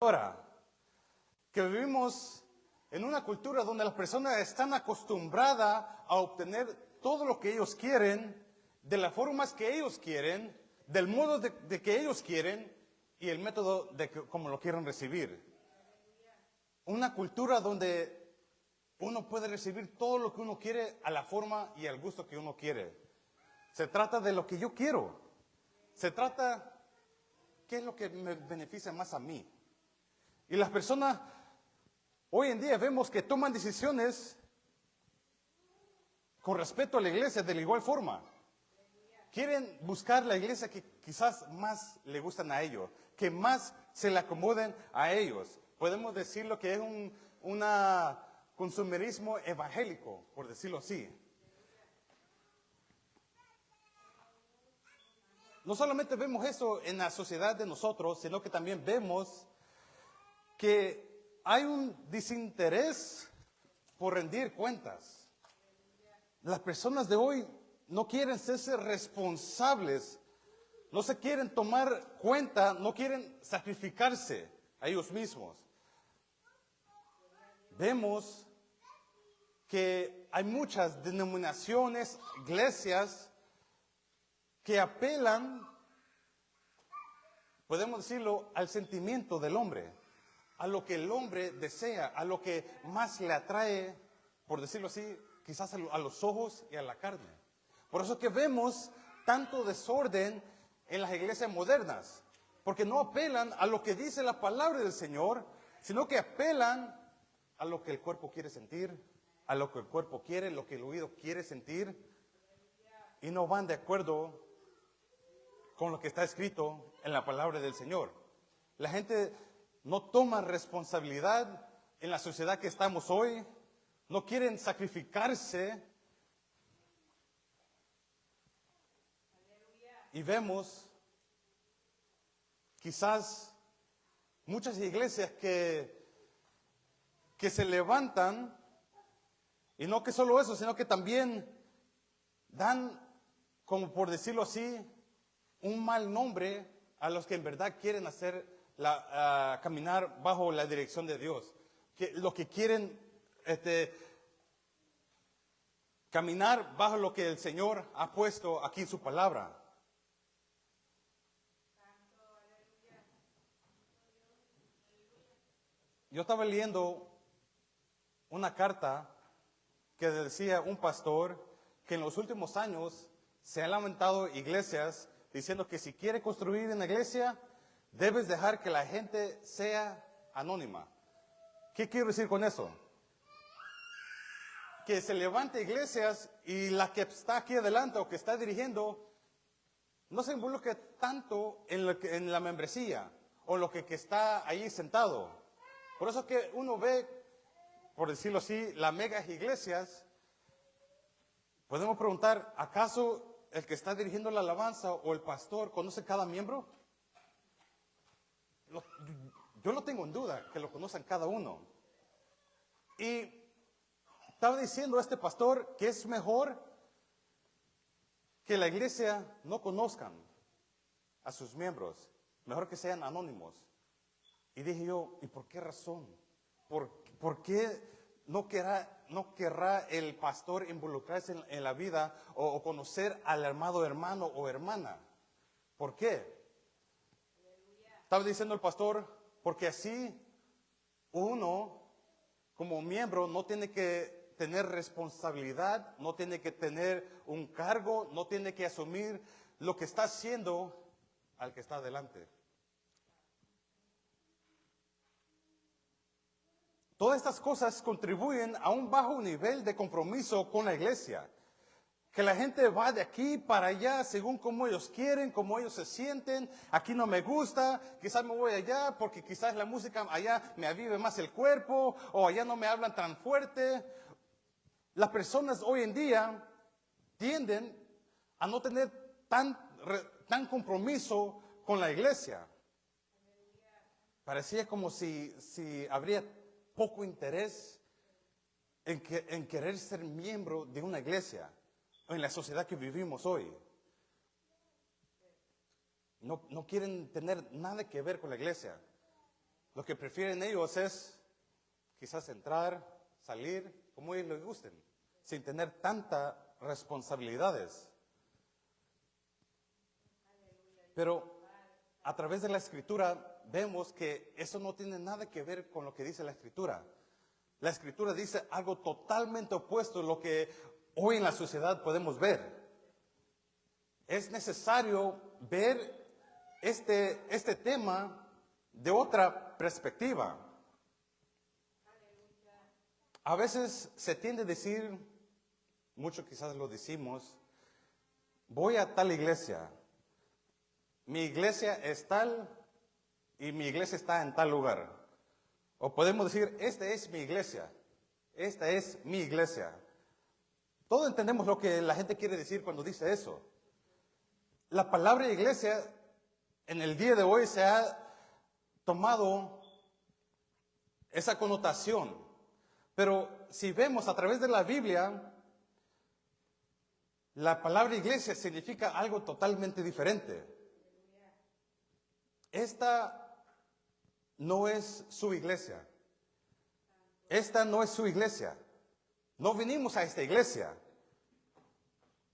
Ahora, que vivimos en una cultura donde las personas están acostumbradas a obtener todo lo que ellos quieren, de las formas que ellos quieren, del modo de que ellos quieren y el método de cómo lo quieren recibir. Una cultura donde uno puede recibir todo lo que uno quiere a la forma y al gusto que uno quiere. Se trata de lo que yo quiero. Se trata, ¿qué es lo que me beneficia más a mí? Y las personas, hoy en día vemos que toman decisiones con respecto a la iglesia de la igual forma. Quieren buscar la iglesia que quizás más le gustan a ellos, que más se le acomoden a ellos. Podemos decirlo que es un consumerismo evangélico, por decirlo así. No solamente vemos eso en la sociedad de nosotros, sino que también vemos que hay un desinterés por rendir cuentas. Las personas de hoy no quieren ser responsables, no se quieren tomar cuenta, no quieren sacrificarse a ellos mismos. Vemos que hay muchas denominaciones, iglesias, que apelan, podemos decirlo, al sentimiento del hombre, a lo que el hombre desea, a lo que más le atrae, por decirlo así, quizás a los ojos y a la carne. Por eso que vemos tanto desorden en las iglesias modernas, porque no apelan a lo que dice la palabra del Señor, sino que apelan a lo que el cuerpo quiere sentir, a lo que el cuerpo quiere, lo que el oído quiere sentir, y no van de acuerdo con lo que está escrito en la palabra del Señor. La gente no toma responsabilidad en la sociedad que estamos hoy, no quieren sacrificarse. Y vemos quizás muchas iglesias que se levantan, y no que solo eso, sino que también dan, como por decirlo así, un mal nombre a los que en verdad quieren caminar bajo la dirección de Dios. Que lo que quieren caminar bajo lo que el Señor ha puesto aquí en su palabra. Yo estaba leyendo una carta que decía un pastor que en los últimos años se han lamentado iglesias diciendo que si quiere construir una iglesia, debes dejar que la gente sea anónima. ¿Qué quiero decir con eso? Que se levante iglesias y la que está aquí adelante o que está dirigiendo no se involucre tanto en la membresía o lo que está ahí sentado. Por eso que uno ve, por decirlo así, las mega iglesias. Podemos preguntar, ¿acaso el que está dirigiendo la alabanza o el pastor conoce cada miembro? Yo no tengo en duda que lo conocen cada uno. Y estaba diciendo este pastor que es mejor que la iglesia no conozcan a sus miembros, mejor que sean anónimos. Y dije yo, ¿y por qué razón? ¿Por qué no querrá el pastor involucrarse en la vida o conocer al amado hermano o hermana? ¿Por qué? Estaba diciendo el pastor, porque así uno, como miembro, no tiene que tener responsabilidad, no tiene que tener un cargo, no tiene que asumir lo que está haciendo al que está adelante. Todas estas cosas contribuyen a un bajo nivel de compromiso con la iglesia. Que la gente va de aquí para allá según como ellos quieren, como ellos se sienten. Aquí no me gusta, quizás me voy allá porque quizás la música allá me avive más el cuerpo o allá no me hablan tan fuerte. Las personas hoy en día tienden a no tener tan compromiso con la iglesia. Parecía como si habría poco interés en querer ser miembro de una iglesia en la sociedad que vivimos hoy. No quieren tener nada que ver con la iglesia. Lo que prefieren ellos es quizás entrar, salir, como ellos les gusten, sin tener tantas responsabilidades. Pero a través de la Escritura vemos que eso no tiene nada que ver con lo que dice la Escritura. La Escritura dice algo totalmente opuesto a lo que hoy en la sociedad podemos ver. Es necesario ver este tema de otra perspectiva. A veces se tiende a decir, mucho quizás lo decimos, voy a tal iglesia, mi iglesia es tal y mi iglesia está en tal lugar. O podemos decir, esta es mi iglesia, esta es mi iglesia. Todos entendemos lo que la gente quiere decir cuando dice eso. La palabra iglesia en el día de hoy se ha tomado esa connotación. Pero si vemos a través de la Biblia, la palabra iglesia significa algo totalmente diferente. Esta no es su iglesia. Esta no es su iglesia. No vinimos a esta iglesia.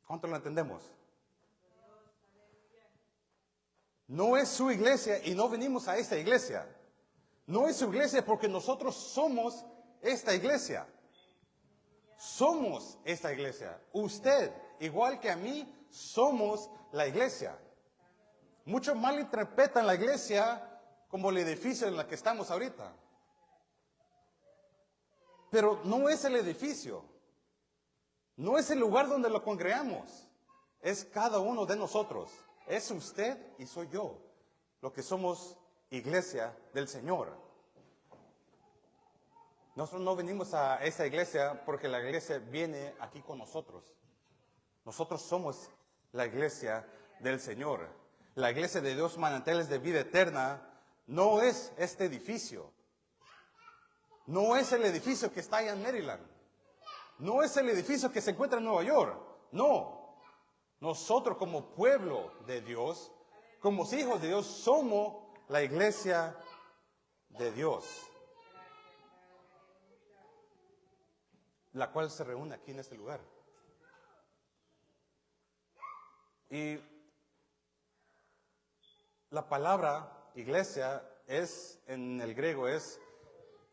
¿Cuánto lo entendemos? No es su iglesia y no venimos a esta iglesia. No es su iglesia porque nosotros somos esta iglesia. Somos esta iglesia. Usted, igual que a mí, somos la iglesia. Muchos malinterpretan la iglesia como el edificio en el que estamos ahorita. Pero no es el edificio. No es el lugar donde lo congregamos. Es cada uno de nosotros. Es usted y soy yo, lo que somos iglesia del Señor. Nosotros no venimos a esa iglesia porque la iglesia viene aquí con nosotros. Nosotros somos la iglesia del Señor. La iglesia de Dios Manantiales de Vida Eterna no es este edificio. No es el edificio que está allá en Maryland. No es el edificio que se encuentra en Nueva York. No. Nosotros como pueblo de Dios, como hijos de Dios, somos la iglesia de Dios, la cual se reúne aquí en este lugar. Y la palabra iglesia es, en el griego, es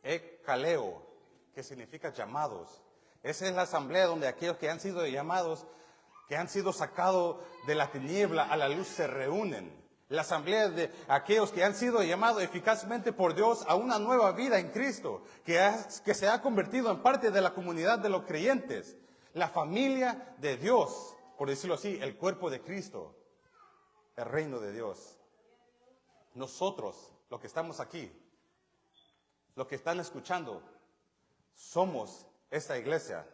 ekaleo, que significa llamados. Esa es la asamblea donde aquellos que han sido llamados, que han sido sacados de la tiniebla a la luz, se reúnen. La asamblea de aquellos que han sido llamados eficazmente por Dios a una nueva vida en Cristo, que se ha convertido en parte de la comunidad de los creyentes. La familia de Dios, por decirlo así, el cuerpo de Cristo, el reino de Dios. Nosotros, los que estamos aquí, los que están escuchando, somos esta iglesia.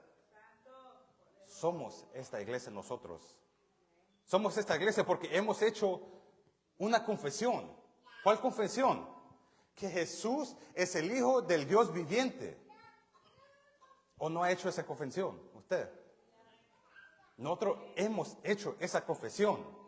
Somos esta iglesia nosotros. Somos esta iglesia porque hemos hecho una confesión. ¿Cuál confesión? Que Jesús es el Hijo del Dios viviente. ¿O no ha hecho esa confesión usted? Nosotros hemos hecho esa confesión.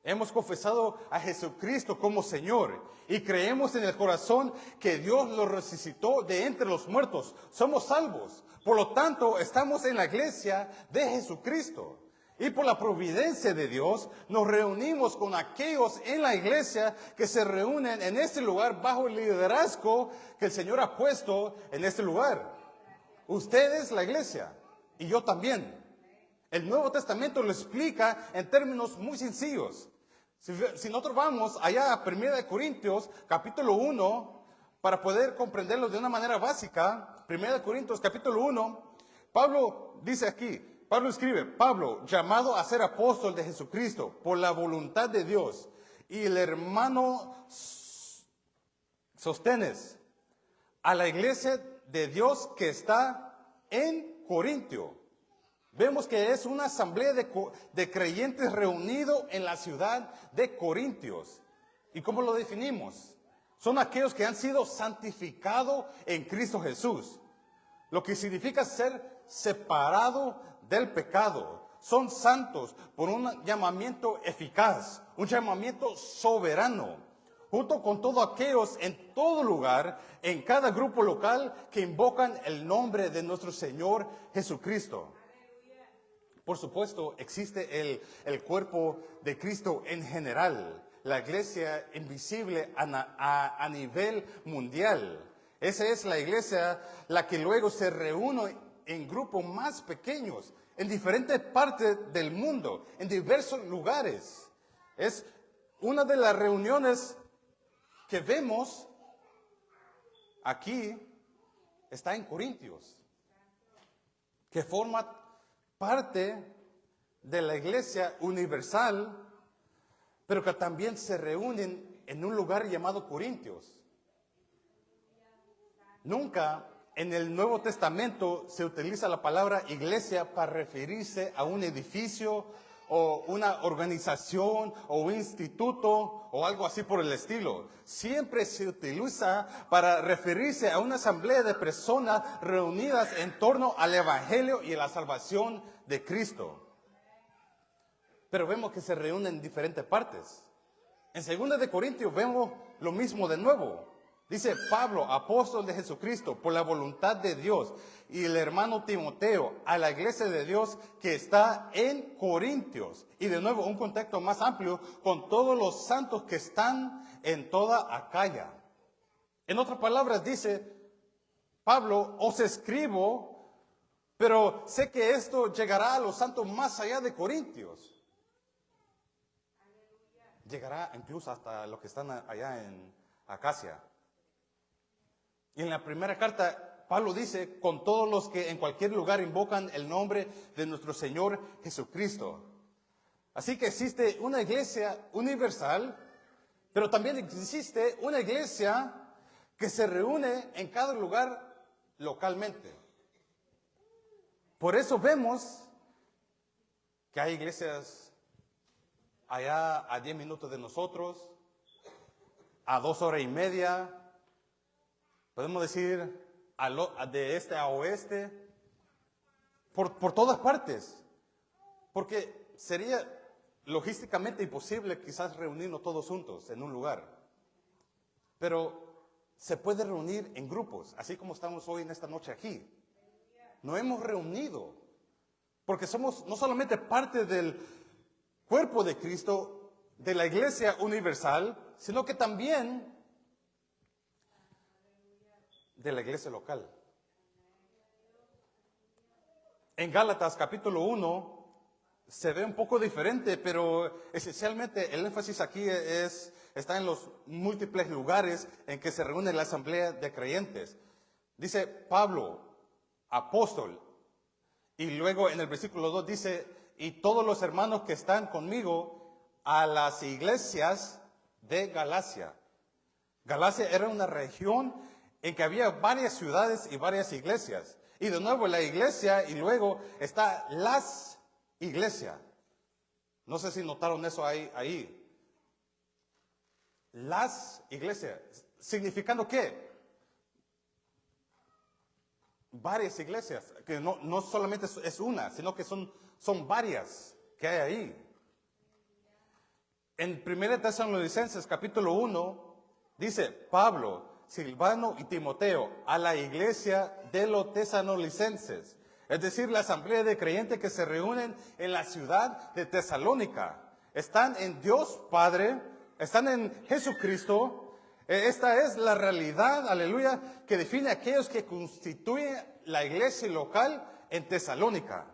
Hemos confesado a Jesucristo como Señor y creemos en el corazón que Dios lo resucitó de entre los muertos. Somos salvos. Por lo tanto, estamos en la iglesia de Jesucristo. Y por la providencia de Dios, nos reunimos con aquellos en la iglesia que se reúnen en este lugar bajo el liderazgo que el Señor ha puesto en este lugar. Usted es la iglesia y yo también. El Nuevo Testamento lo explica en términos muy sencillos. Si nosotros vamos allá a 1 Corintios, capítulo 1, para poder comprenderlo de una manera básica, 1 Corintios, capítulo 1, Pablo dice aquí, Pablo escribe, Pablo, llamado a ser apóstol de Jesucristo por la voluntad de Dios, y el hermano Sóstenes, a la iglesia de Dios que está en Corintio. Vemos que es una asamblea de creyentes reunidos en la ciudad de Corintios. ¿Y cómo lo definimos? Son aquellos que han sido santificados en Cristo Jesús. Lo que significa ser separado del pecado. Son santos por un llamamiento eficaz, un llamamiento soberano, junto con todos aquellos en todo lugar, en cada grupo local que invocan el nombre de nuestro Señor Jesucristo. Por supuesto, existe el cuerpo de Cristo en general, la iglesia invisible a nivel mundial. Esa es la iglesia la que luego se reúne en grupos más pequeños, en diferentes partes del mundo, en diversos lugares. Es una de las reuniones que vemos aquí, está en Corintios, que forma parte de la iglesia universal, pero que también se reúnen en un lugar llamado Corintios. Nunca en el Nuevo Testamento se utiliza la palabra iglesia para referirse a un edificio o una organización o un instituto o algo así por el estilo. Siempre se utiliza para referirse a una asamblea de personas reunidas en torno al Evangelio y a la salvación de Cristo. Pero vemos que se reúnen en diferentes partes. En 2 de Corintios vemos lo mismo de nuevo. Dice Pablo, apóstol de Jesucristo, por la voluntad de Dios, y el hermano Timoteo, a la iglesia de Dios que está en Corintios. Y de nuevo, un contexto más amplio, con todos los santos que están en toda Acaya. En otras palabras, dice Pablo, os escribo, pero sé que esto llegará a los santos más allá de Corintios. Llegará incluso hasta los que están allá en Acacia. Y en la primera carta, Pablo dice, con todos los que en cualquier lugar invocan el nombre de nuestro Señor Jesucristo. Así que existe una iglesia universal, pero también existe una iglesia que se reúne en cada lugar localmente. Por eso vemos que hay iglesias allá a 10 minutos de nosotros, a 2 horas y media, podemos decir de este a oeste, por todas partes, porque sería logísticamente imposible quizás reunirnos todos juntos en un lugar, pero se puede reunir en grupos, así como estamos hoy en esta noche aquí. Nos hemos reunido, porque somos no solamente parte del cuerpo de Cristo, de la iglesia universal, sino que también de la iglesia local. En Gálatas capítulo 1 se ve un poco diferente, pero esencialmente el énfasis aquí está en los múltiples lugares en que se reúne la asamblea de creyentes. Dice Pablo, apóstol, y luego en el versículo 2 dice, y todos los hermanos que están conmigo a las iglesias de Galacia. Galacia era una región en que había varias ciudades y varias iglesias. Y de nuevo la iglesia y luego está las iglesias. No sé si notaron eso ahí. Las iglesias. ¿Significando qué? Varias iglesias. Que no solamente es una, sino que son varias que hay ahí. En 1 Tesalonicenses capítulo 1 dice Pablo, Silvano y Timoteo a la iglesia de los tesalonicenses, es decir, la asamblea de creyentes que se reúnen en la ciudad de Tesalónica. Están en Dios Padre, están en Jesucristo. Esta es la realidad, aleluya, que define a aquellos que constituyen la iglesia local en Tesalónica.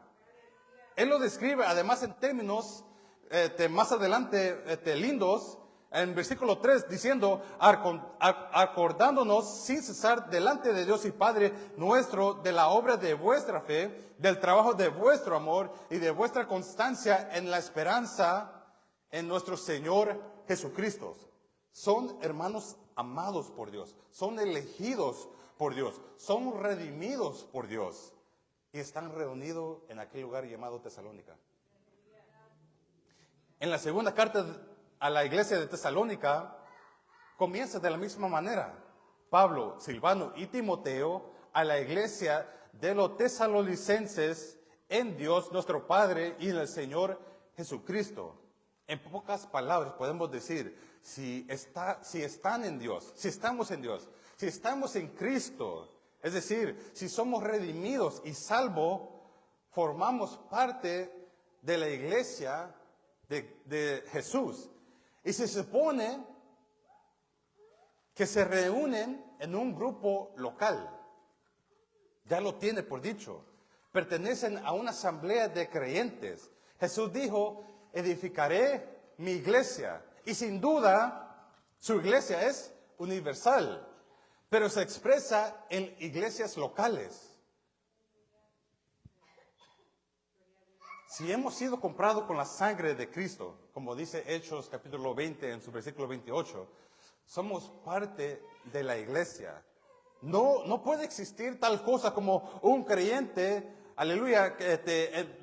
Él lo describe además en términos más adelante lindos, en versículo 3, diciendo, acordándonos sin cesar delante de Dios y Padre nuestro de la obra de vuestra fe, del trabajo de vuestro amor y de vuestra constancia en la esperanza en nuestro Señor Jesucristo. Son hermanos amados por Dios, son elegidos por Dios, son redimidos por Dios y están reunidos en aquel lugar llamado Tesalónica. En la segunda carta a la iglesia de Tesalónica comienza de la misma manera. Pablo, Silvano y Timoteo a la iglesia de los tesalonicenses en Dios nuestro Padre y en el Señor Jesucristo. En pocas palabras podemos decir, si están en Dios, si estamos en Dios, si estamos en Cristo, es decir, si somos redimidos y salvos, formamos parte de la iglesia de Jesús. Y se supone que se reúnen en un grupo local. Ya lo tiene por dicho. Pertenecen a una asamblea de creyentes. Jesús dijo, edificaré mi iglesia. Y sin duda, su iglesia es universal, pero se expresa en iglesias locales. Si hemos sido comprados con la sangre de Cristo, como dice Hechos capítulo 20 en su versículo 28, somos parte de la iglesia. No puede existir tal cosa como un creyente, aleluya,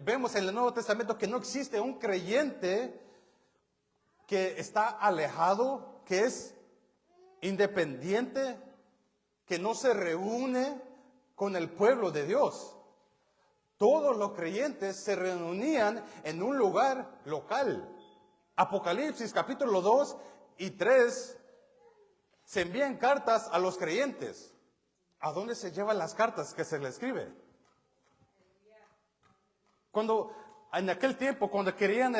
vemos en el Nuevo Testamento que no existe un creyente que está alejado, que es independiente, que no se reúne con el pueblo de Dios. Todos los creyentes se reunían en un lugar local. Apocalipsis capítulo 2 y 3 se envían cartas a los creyentes. ¿A dónde se llevan las cartas que se les escribe? Cuando, en aquel tiempo, cuando querían,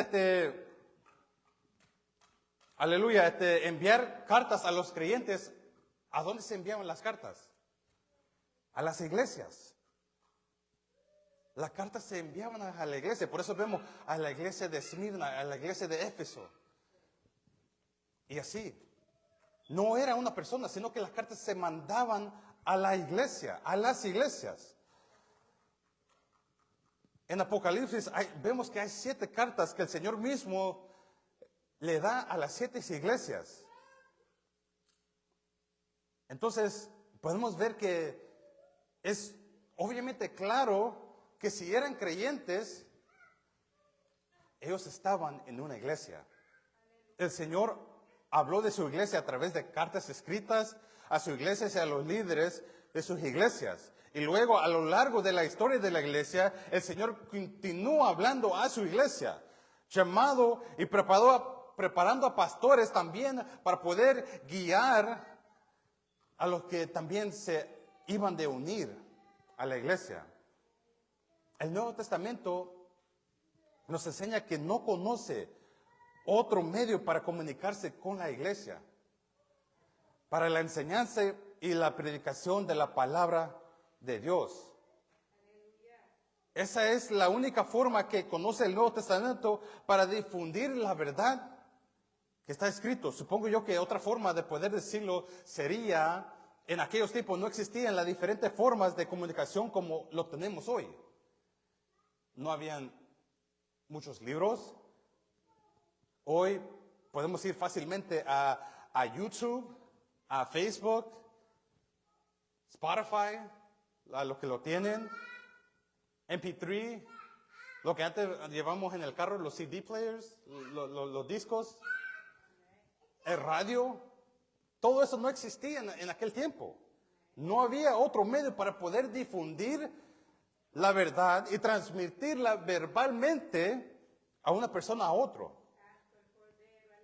enviar cartas a los creyentes, ¿a dónde se enviaban las cartas? A las iglesias. Las cartas se enviaban a la iglesia, por eso vemos a la iglesia de Esmirna, a la iglesia de Éfeso. Y así. No era una persona, sino que las cartas se mandaban a la iglesia, a las iglesias. En Apocalipsis vemos que hay 7 cartas que el Señor mismo le da a las 7 iglesias. Entonces, podemos ver que es obviamente claro que si eran creyentes, ellos estaban en una iglesia. El Señor habló de su iglesia a través de cartas escritas a su iglesia y a los líderes de sus iglesias. Y luego, a lo largo de la historia de la iglesia, el Señor continúa hablando a su iglesia, llamado y preparando a pastores también para poder guiar a los que también se iban de unir a la iglesia. El Nuevo Testamento nos enseña que no conoce otro medio para comunicarse con la iglesia, para la enseñanza y la predicación de la palabra de Dios. Esa es la única forma que conoce el Nuevo Testamento para difundir la verdad que está escrito. Supongo yo que otra forma de poder decirlo sería, en aquellos tiempos no existían las diferentes formas de comunicación como lo tenemos hoy. No habían muchos libros. Hoy podemos ir fácilmente a YouTube, a Facebook, Spotify, a los que lo tienen, MP3, lo que antes llevamos en el carro, los CD players, los discos, el radio. Todo eso no existía en aquel tiempo. No había otro medio para poder difundir la verdad y transmitirla verbalmente a una persona a otro.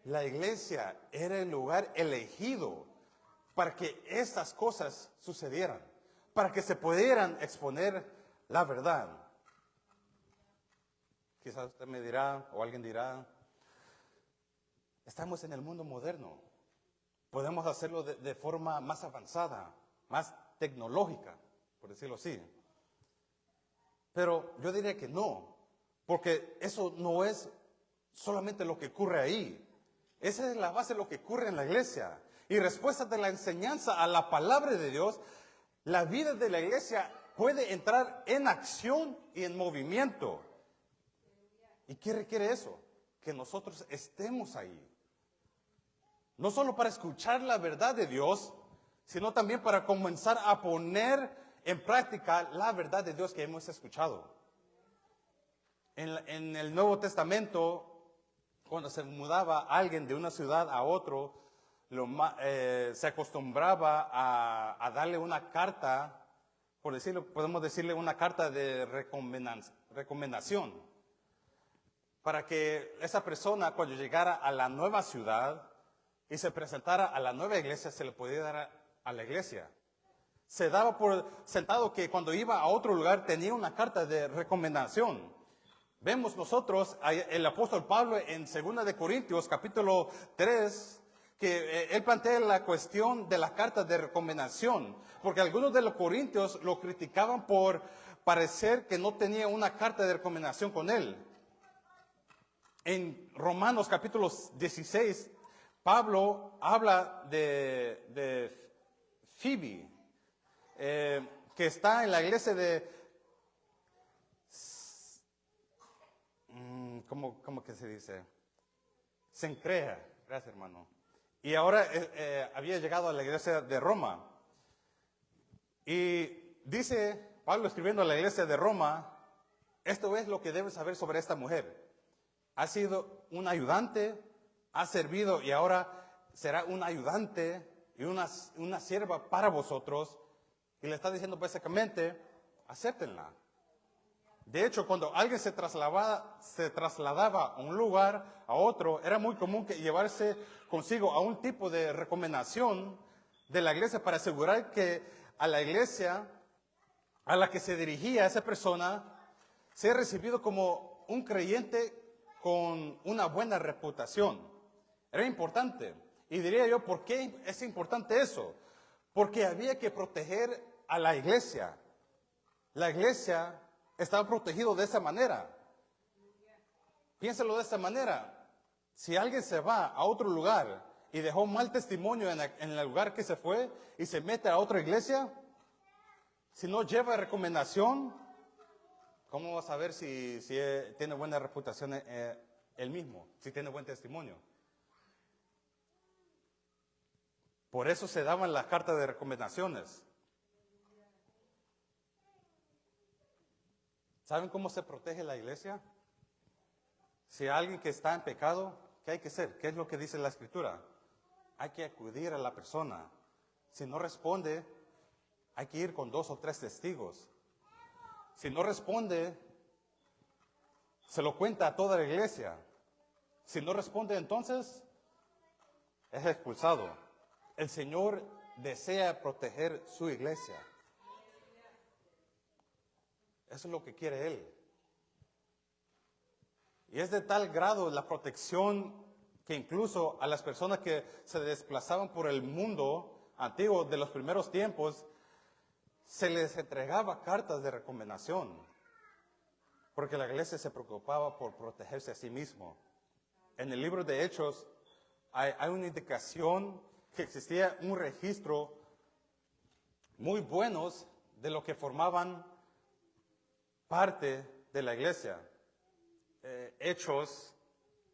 La iglesia era el lugar elegido para que estas cosas sucedieran, para que se pudieran exponer la verdad. Quizás usted me dirá, o alguien dirá, estamos en el mundo moderno. Podemos hacerlo de forma más avanzada, más tecnológica, por decirlo así. Pero yo diría que no, porque eso no es solamente lo que ocurre ahí. Esa es la base de lo que ocurre en la iglesia. Y respuesta de la enseñanza a la palabra de Dios, la vida de la iglesia puede entrar en acción y en movimiento. ¿Y qué requiere eso? Que nosotros estemos ahí. No solo para escuchar la verdad de Dios, sino también para comenzar a poner en práctica la verdad de Dios que hemos escuchado. En el Nuevo Testamento, cuando se mudaba alguien de una ciudad a otro, se acostumbraba a darle una carta, por decirlo, podemos decirle una carta de recomendación, para que esa persona cuando llegara a la nueva ciudad y se presentara a la nueva iglesia, se le podía dar a la iglesia. Se daba por sentado que cuando iba a otro lugar tenía una carta de recomendación. Vemos nosotros el apóstol Pablo en 2 de Corintios capítulo 3, que él plantea la cuestión de la carta de recomendación, porque algunos de los corintios lo criticaban por parecer que no tenía una carta de recomendación con él. En Romanos capítulo 16, Pablo habla de Phoebe, que está en la iglesia de... ¿Cómo que se dice? Cencrea. Gracias, hermano. Y ahora había llegado a la iglesia de Roma. Y dice Pablo escribiendo a la iglesia de Roma, esto es lo que debes saber sobre esta mujer. Ha sido un ayudante, ha servido y ahora será un ayudante y una sierva para vosotros. Y le está diciendo básicamente, acéptenla. De hecho, cuando alguien se trasladaba a un lugar, a otro, era muy común que llevarse consigo a un tipo de recomendación de la iglesia para asegurar que a la iglesia a la que se dirigía esa persona sea recibido como un creyente con una buena reputación. Era importante. Y diría yo, ¿por qué es importante eso? Porque había que proteger a la iglesia. La iglesia estaba protegida de esa manera. Piénselo de esta manera. Si alguien se va a otro lugar y dejó un mal testimonio en el lugar que se fue y se mete a otra iglesia, si no lleva recomendación, ¿cómo va a saber si tiene buena reputación él mismo? Si tiene buen testimonio. Por eso se daban las cartas de recomendaciones. ¿Saben cómo se protege la iglesia? Si alguien que está en pecado, ¿qué hay que hacer? ¿Qué es lo que dice la Escritura? Hay que acudir a la persona. Si no responde, hay que ir con 2 o 3 testigos. Si no responde, se lo cuenta a toda la iglesia. Si no responde, entonces es expulsado. El Señor desea proteger su iglesia. Eso es lo que quiere Él. Y es de tal grado la protección que incluso a las personas que se desplazaban por el mundo antiguo de los primeros tiempos, se les entregaba cartas de recomendación, porque la iglesia se preocupaba por protegerse a sí mismo. En el libro de Hechos hay una indicación que existía un registro muy buenos de lo que formaban parte de la iglesia. Hechos,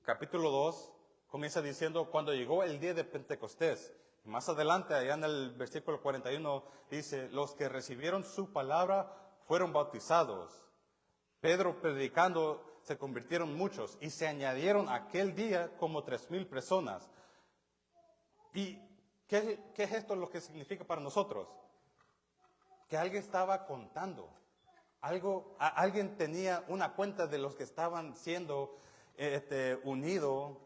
capítulo 2, comienza diciendo, cuando llegó el día de Pentecostés. Más adelante, allá en el versículo 41, dice, los que recibieron su palabra fueron bautizados. Pedro predicando, se convirtieron muchos y se añadieron aquel día como 3,000 personas. ¿Y qué es esto lo que significa para nosotros? Que alguien estaba contando. Alguien tenía una cuenta de los que estaban siendo unidos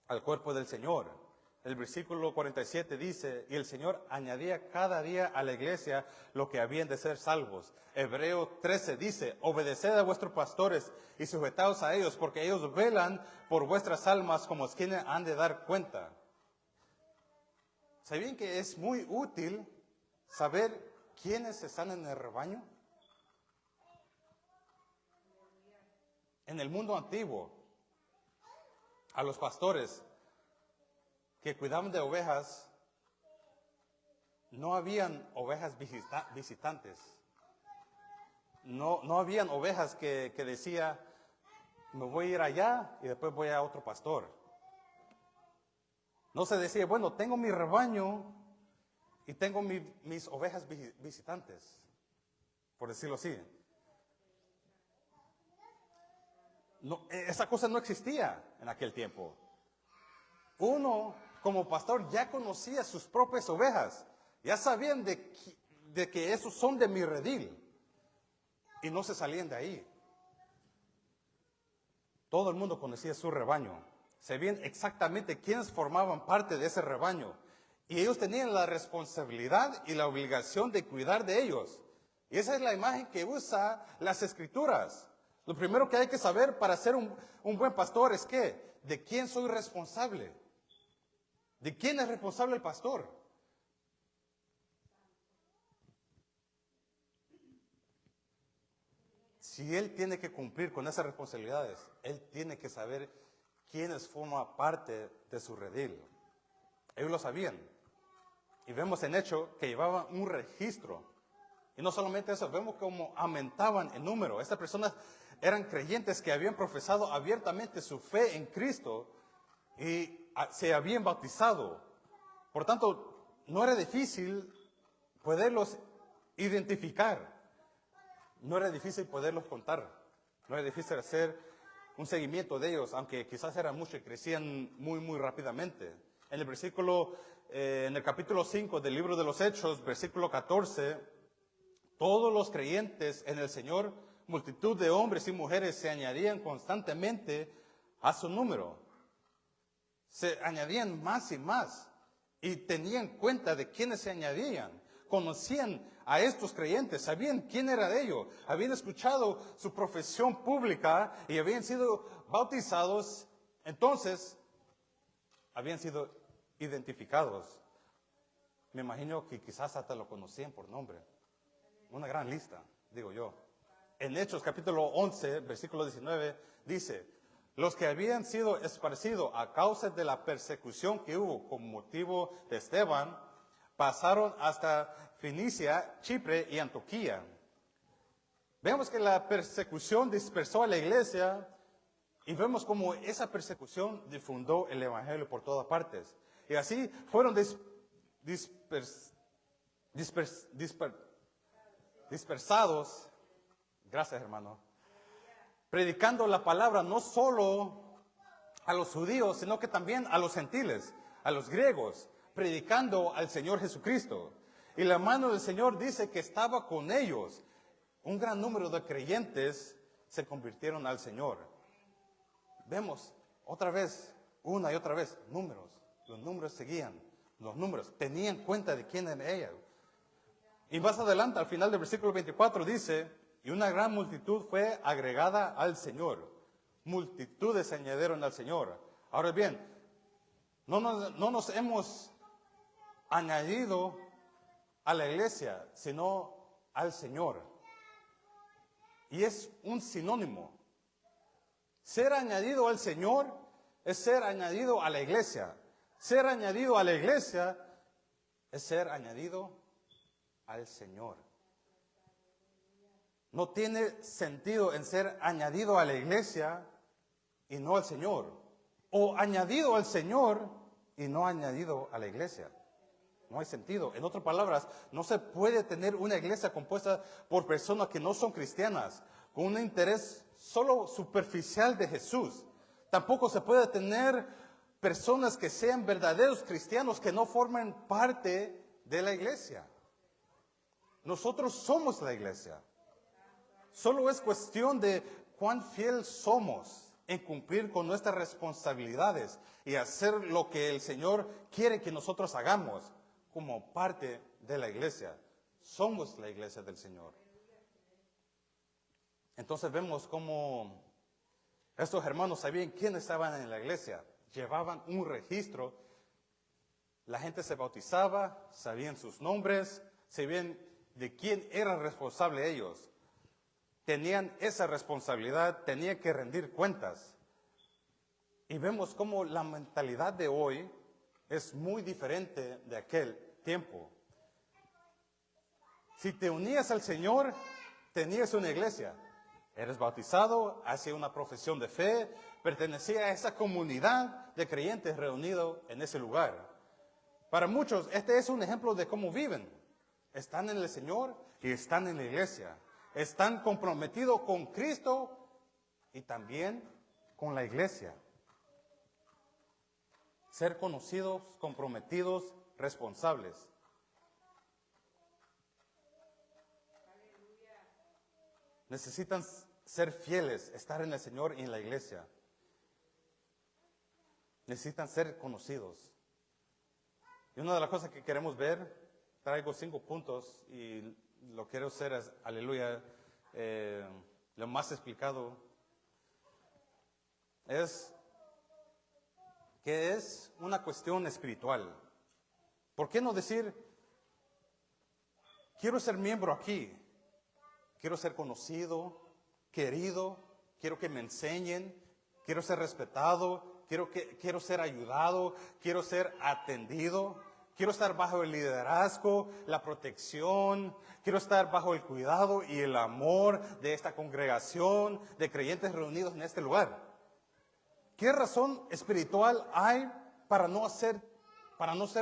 al cuerpo del Señor. El versículo 47 dice, y el Señor añadía cada día a la iglesia lo que habían de ser salvos. Hebreo 13 dice, obedeced a vuestros pastores y sujetaos a ellos, porque ellos velan por vuestras almas como quienes han de dar cuenta. ¿Sabían que es muy útil saber quiénes están en el rebaño? En el mundo antiguo, a los pastores que cuidaban de ovejas, no habían ovejas visitantes. No habían ovejas que decía, me voy a ir allá y después voy a otro pastor. No se decía, bueno, tengo mi rebaño y tengo mis ovejas visitantes, por decirlo así. No, esa cosa no existía en aquel tiempo. Uno, como pastor, ya conocía sus propias ovejas. Ya sabían de que esos son de mi redil. Y no se salían de ahí. Todo el mundo conocía su rebaño. sabían exactamente quiénes formaban parte de ese rebaño. Y ellos tenían la responsabilidad y la obligación de cuidar de ellos. Y esa es la imagen que usa las Escrituras. Lo primero que hay que saber para ser un buen pastor es que, ¿de quién soy responsable? ¿De quién es responsable el pastor? Si él tiene que cumplir con esas responsabilidades, él tiene que saber quiénes forman parte de su redil. Ellos lo sabían. Y vemos en hecho que llevaban un registro. Y no solamente eso, vemos cómo aumentaban en número. Estas personas eran creyentes que habían profesado abiertamente su fe en Cristo y se habían bautizado. Por tanto, no era difícil poderlos identificar. No era difícil poderlos contar. No era difícil hacer un seguimiento de ellos, aunque quizás eran muchos y crecían muy, muy rápidamente. En el capítulo 5 del libro de los Hechos, versículo 14, todos los creyentes en el Señor, multitud de hombres y mujeres se añadían constantemente a su número. Se añadían más y más y tenían cuenta de quiénes se añadían. Conocían a estos creyentes, sabían quién era de ellos, habían escuchado su profesión pública y habían sido bautizados, entonces habían sido identificados. Me imagino que quizás hasta lo conocían por nombre. Una gran lista, digo yo. En Hechos capítulo 11, versículo 19, dice: los que habían sido esparcidos a causa de la persecución que hubo con motivo de Esteban, pasaron hasta Fenicia, Chipre y Antioquía. Vemos que la persecución dispersó a la iglesia y vemos cómo esa persecución difundó el evangelio por todas partes. Y así fueron dispersados, gracias hermano, predicando la palabra no solo a los judíos, sino que también a los gentiles, a los griegos, predicando al Señor Jesucristo. Y la mano del Señor dice que estaba con ellos. Un gran número de creyentes se convirtieron al Señor. Vemos otra vez, una y otra vez, números. Los números seguían, los números tenían cuenta de quién era ella. Y más adelante, al final del versículo 24, dice: y una gran multitud fue agregada al Señor. Multitudes se añadieron al Señor. Ahora bien, no nos hemos añadido a la iglesia, sino al Señor. Y es un sinónimo. Ser añadido al Señor es ser añadido a la iglesia. Ser añadido a la iglesia es ser añadido al Señor. No tiene sentido en ser añadido a la iglesia y no al Señor. O añadido al Señor y no añadido a la iglesia. No hay sentido. En otras palabras, no se puede tener una iglesia compuesta por personas que no son cristianas, con un interés solo superficial de Jesús. Tampoco se puede tener personas que sean verdaderos cristianos que no formen parte de la iglesia. Nosotros somos la iglesia. Solo es cuestión de cuán fiel somos en cumplir con nuestras responsabilidades y hacer lo que el Señor quiere que nosotros hagamos como parte de la iglesia. Somos la iglesia del Señor. Entonces vemos cómo estos hermanos sabían quiénes estaban en la iglesia. Llevaban un registro. La gente se bautizaba, sabían sus nombres, sabían de quién era responsable ellos. Tenían esa responsabilidad, tenían que rendir cuentas. Y vemos cómo la mentalidad de hoy es muy diferente de aquel tiempo. Si te unías al Señor, tenías una iglesia. Eres bautizado, hacías una profesión de fe, pertenecía a esa comunidad de creyentes reunidos en ese lugar. Para muchos, este es un ejemplo de cómo viven. Están en el Señor y están en la iglesia. Están comprometidos con Cristo y también con la iglesia. Ser conocidos, comprometidos, responsables. Necesitan ser fieles, estar en el Señor y en la iglesia. necesitan ser conocidos. Y una de las cosas que queremos ver, traigo 5 puntos y lo quiero hacer es, aleluya, lo más explicado, es que es una cuestión espiritual. ¿Por qué no decir, quiero ser miembro aquí, quiero ser conocido, querido, quiero que me enseñen, quiero ser respetado, quiero ser ayudado, quiero ser atendido, quiero estar bajo el liderazgo, la protección, quiero estar bajo el cuidado y el amor de esta congregación de creyentes reunidos en este lugar? ¿Qué razón espiritual hay para no ser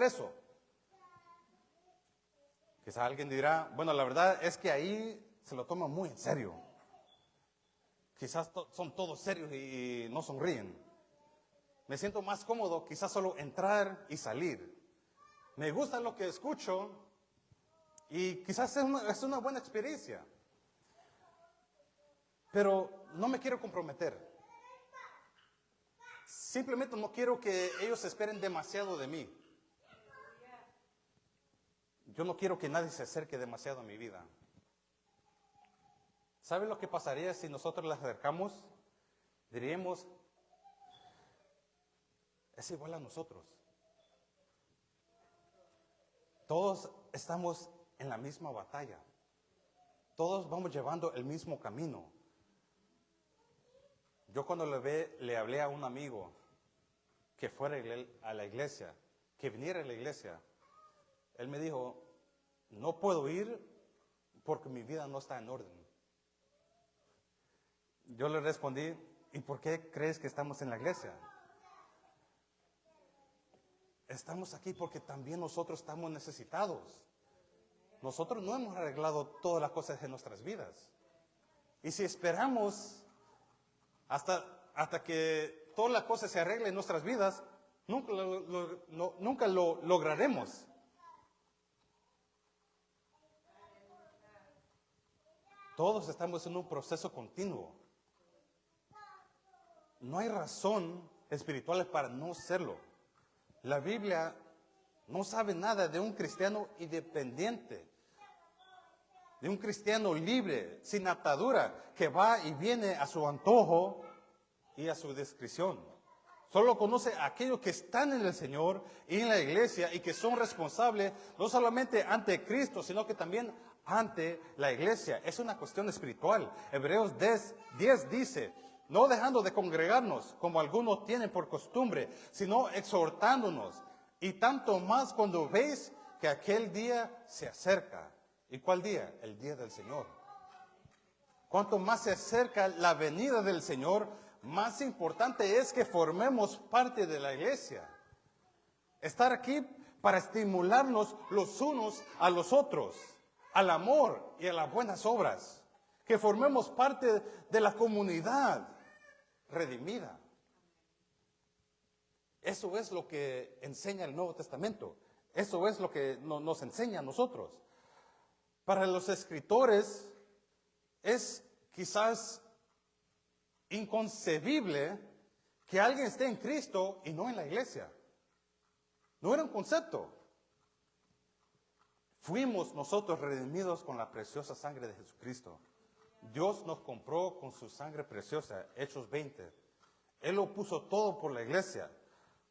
eso? Quizá alguien dirá, bueno, la verdad es que ahí se lo toman muy en serio. Quizás son todos serios y no sonríen. Me siento más cómodo quizás solo entrar y salir. Me gusta lo que escucho y quizás es una buena experiencia. Pero no me quiero comprometer. Simplemente no quiero que ellos esperen demasiado de mí. Yo no quiero que nadie se acerque demasiado a mi vida. ¿Sabe lo que pasaría si nosotros les acercamos? Diríamos, es igual a nosotros. Todos estamos en la misma batalla. Todos vamos llevando el mismo camino. Yo cuando le hablé a un amigo que fuera a la iglesia, que viniera a la iglesia, él me dijo, no puedo ir porque mi vida no está en orden. Yo le respondí, ¿y por qué crees que estamos en la iglesia? Estamos aquí porque también nosotros estamos necesitados. Nosotros no hemos arreglado todas las cosas de nuestras vidas. Y si esperamos hasta que todas las cosas se arreglen en nuestras vidas, nunca lo lograremos. Todos estamos en un proceso continuo. No hay razón espiritual para no serlo. La Biblia no sabe nada de un cristiano independiente, de un cristiano libre, sin atadura, que va y viene a su antojo y a su discreción. Solo conoce a aquellos que están en el Señor y en la iglesia y que son responsables no solamente ante Cristo, sino que también ante la iglesia. Es una cuestión espiritual. Hebreos 10 dice, no dejando de congregarnos como algunos tienen por costumbre, sino exhortándonos. Y tanto más cuando veis que aquel día se acerca. ¿Y cuál día? El día del Señor. Cuanto más se acerca la venida del Señor, más importante es que formemos parte de la iglesia. Estar aquí para estimularnos los unos a los otros, al amor y a las buenas obras. Que formemos parte de la comunidad redimida. Eso es lo que enseña el Nuevo Testamento. Eso es lo que nos enseña a nosotros. Para los escritores es quizás inconcebible que alguien esté en Cristo y no en la iglesia. No era un concepto. Fuimos nosotros redimidos con la preciosa sangre de Jesucristo. Dios nos compró con su sangre preciosa, Hechos 20. Él lo puso todo por la iglesia.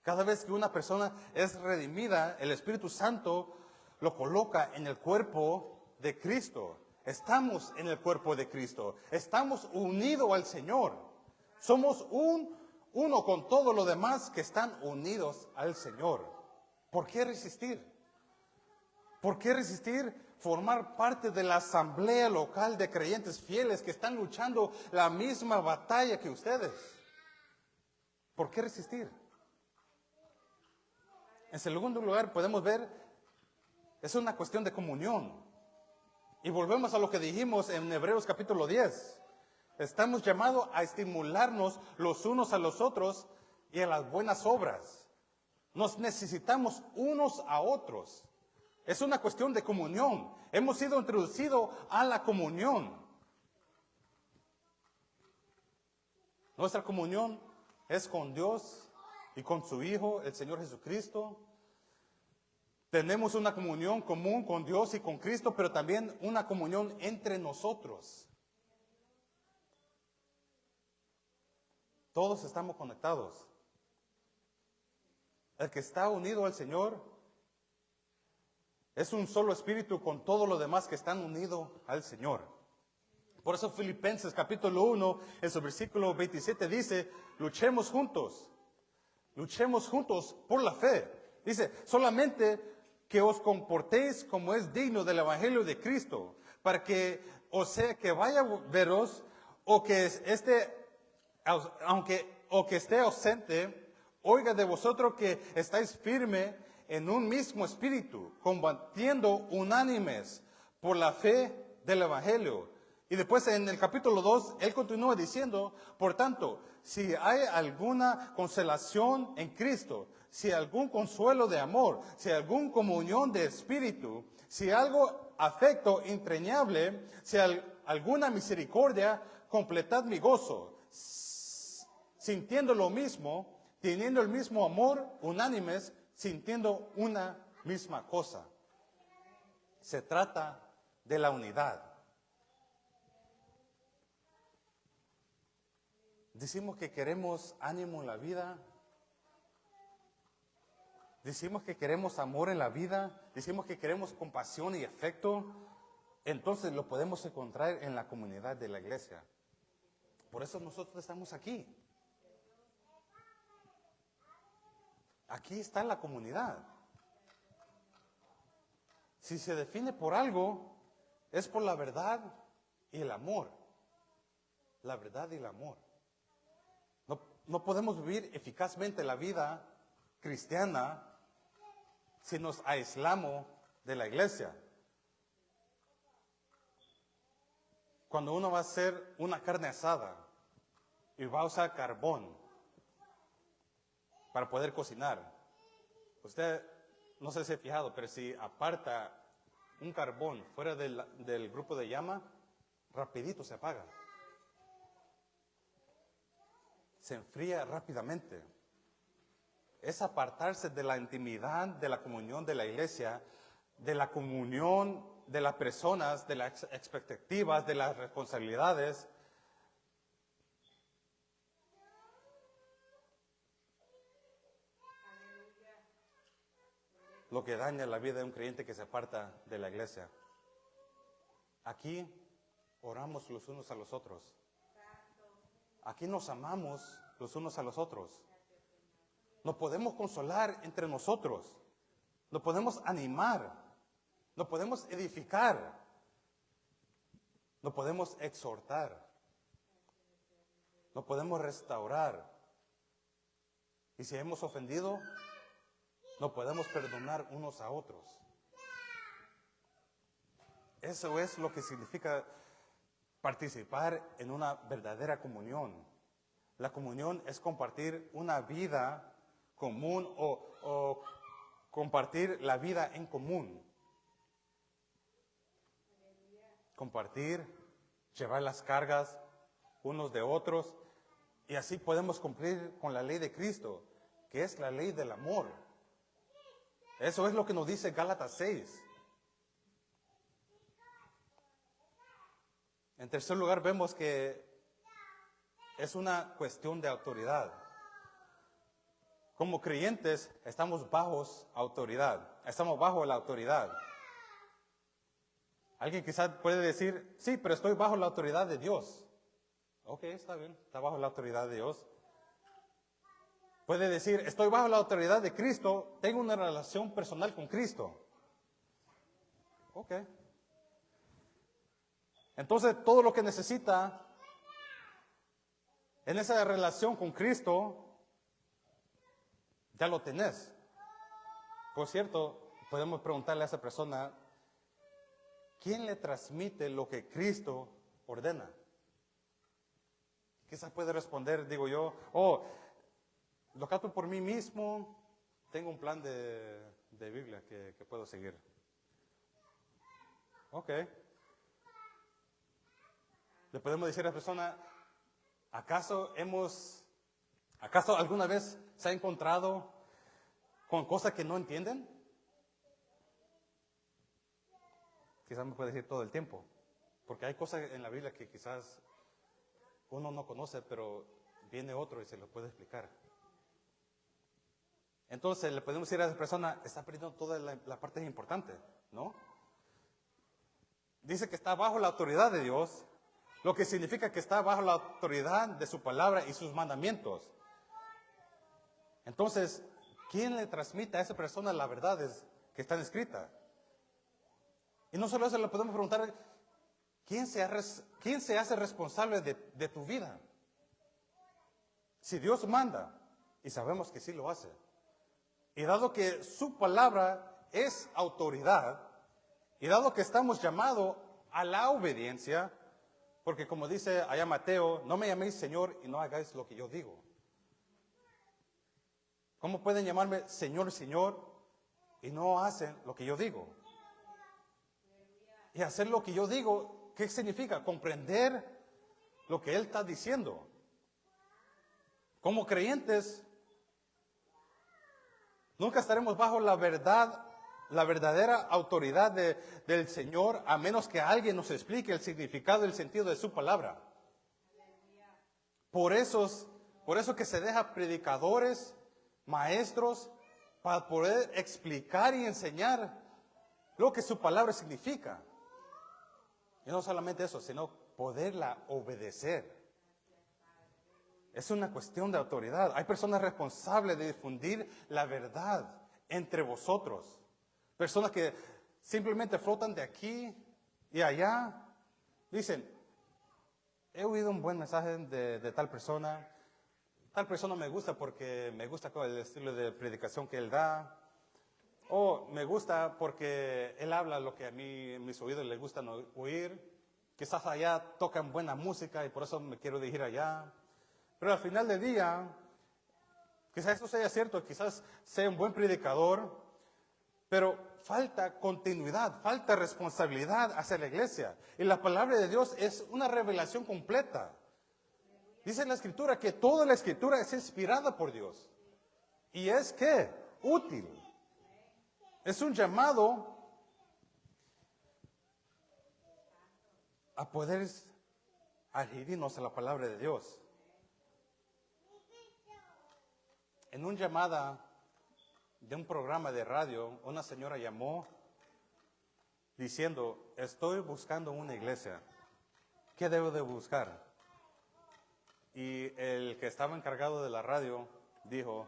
Cada vez que una persona es redimida, el Espíritu Santo lo coloca en el cuerpo de Cristo. Estamos en el cuerpo de Cristo. Estamos unidos al Señor. Somos uno con todo lo demás que están unidos al Señor. ¿Por qué resistir? ¿Por qué resistir formar parte de la asamblea local de creyentes fieles que están luchando la misma batalla que ustedes? ¿Por qué resistir? En segundo lugar, podemos ver, es una cuestión de comunión. Y volvemos a lo que dijimos en Hebreos capítulo 10. Estamos llamados a estimularnos los unos a los otros y a las buenas obras. Nos necesitamos unos a otros. Es una cuestión de comunión. Hemos sido introducidos a la comunión. Nuestra comunión es con Dios y con su Hijo, el Señor Jesucristo. Tenemos una comunión común con Dios y con Cristo, pero también una comunión entre nosotros. Todos estamos conectados. El que está unido al Señor es un solo espíritu con todo lo demás que están unidos al Señor. Por eso Filipenses capítulo 1, en su versículo 27 dice, luchemos juntos por la fe. Dice, solamente que os comportéis como es digno del Evangelio de Cristo, para que, o sea, que vaya a veros, o que esté ausente, oiga de vosotros que estáis firme en un mismo espíritu, combatiendo unánimes por la fe del Evangelio. Y después en el capítulo 2, él continúa diciendo, por tanto, si hay alguna consolación en Cristo, si algún consuelo de amor, si alguna comunión de espíritu, si algo afecto entrañable, si alguna misericordia, completad mi gozo, sintiendo lo mismo, teniendo el mismo amor, unánimes, sintiendo una misma cosa. Se trata de la unidad. Decimos que queremos ánimo en la vida. Decimos que queremos amor en la vida. Decimos que queremos compasión y afecto. Entonces lo podemos encontrar en la comunidad de la iglesia. Por eso nosotros estamos aquí. Aquí está la comunidad. Si se define por algo, es por la verdad y el amor. La verdad y el amor. No podemos vivir eficazmente la vida cristiana si nos aislamos de la iglesia. Cuando uno va a hacer una carne asada y va a usar carbón para poder cocinar, usted no sé si ha fijado, pero si aparta un carbón fuera del grupo de llama, rapidito se apaga. Se enfría rápidamente. Es apartarse de la intimidad, de la comunión de la iglesia, de la comunión de las personas, de las expectativas, de las responsabilidades. Lo que daña la vida de un creyente que se aparta de la iglesia. Aquí oramos los unos a los otros. Aquí nos amamos los unos a los otros. Nos podemos consolar entre nosotros. Nos podemos animar. Nos podemos edificar. Nos podemos exhortar. Nos podemos restaurar. Y si hemos ofendido, nos podemos perdonar unos a otros. Eso es lo que significa participar en una verdadera comunión. La comunión es compartir una vida común o compartir la vida en común. Compartir, llevar las cargas unos de otros y así podemos cumplir con la ley de Cristo, que es la ley del amor. Eso es lo que nos dice Gálatas 6. En tercer lugar, vemos que es una cuestión de autoridad. Como creyentes, estamos bajo autoridad. Estamos bajo la autoridad. Alguien quizás puede decir, sí, pero estoy bajo la autoridad de Dios. Ok, está bien, está bajo la autoridad de Dios. Puede decir, estoy bajo la autoridad de Cristo, tengo una relación personal con Cristo. Ok. Entonces, todo lo que necesita en esa relación con Cristo, ya lo tenés. Por cierto, podemos preguntarle a esa persona, ¿quién le transmite lo que Cristo ordena? Quizás puede responder, digo yo, lo capto por mí mismo, tengo un plan de Biblia que puedo seguir. Ok. Le podemos decir a la persona, ¿acaso hemos ¿Acaso alguna vez se ha encontrado con cosas que no entienden? Quizás me puede decir todo el tiempo, porque hay cosas en la Biblia que quizás uno no conoce, pero viene otro y se lo puede explicar. Entonces le podemos decir a esa persona, está perdiendo toda la parte importante, ¿no? Dice que está bajo la autoridad de Dios, lo que significa que está bajo la autoridad de su palabra y sus mandamientos. Entonces, ¿quién le transmite a esa persona las verdades que están escritas? Y no solo eso, le podemos preguntar, ¿quién se hace responsable de tu vida? Si Dios manda, y sabemos que sí lo hace, y dado que su palabra es autoridad, y dado que estamos llamados a la obediencia, porque como dice allá Mateo, no me llaméis Señor y no hagáis lo que yo digo. ¿Cómo pueden llamarme Señor, Señor y no hacen lo que yo digo? Y hacer lo que yo digo, ¿qué significa? Comprender lo que Él está diciendo. Como creyentes, nunca estaremos bajo la verdad, la verdadera autoridad del Señor, a menos que alguien nos explique el significado y el sentido de su palabra. Por eso que se deja predicadores, maestros, para poder explicar y enseñar lo que su palabra significa. Y no solamente eso, sino poderla obedecer. Es una cuestión de autoridad. Hay personas responsables de difundir la verdad entre vosotros. Personas que simplemente flotan de aquí y allá. Dicen, he oído un buen mensaje de tal persona. Tal persona me gusta porque me gusta el estilo de predicación que él da. O me gusta porque él habla lo que a mí, en mis oídos les gusta oír. Quizás allá tocan buena música y por eso me quiero dirigir allá. Pero al final del día, quizás eso sea cierto, quizás sea un buen predicador, pero falta continuidad, falta responsabilidad hacia la iglesia. Y la palabra de Dios es una revelación completa. Dice en la Escritura que toda la Escritura es inspirada por Dios. ¿Y es qué? Útil. Es un llamado a poder adherirnos a la palabra de Dios. En una llamada de un programa de radio, una señora llamó diciendo, estoy buscando una iglesia. ¿Qué debo de buscar? Y el que estaba encargado de la radio dijo,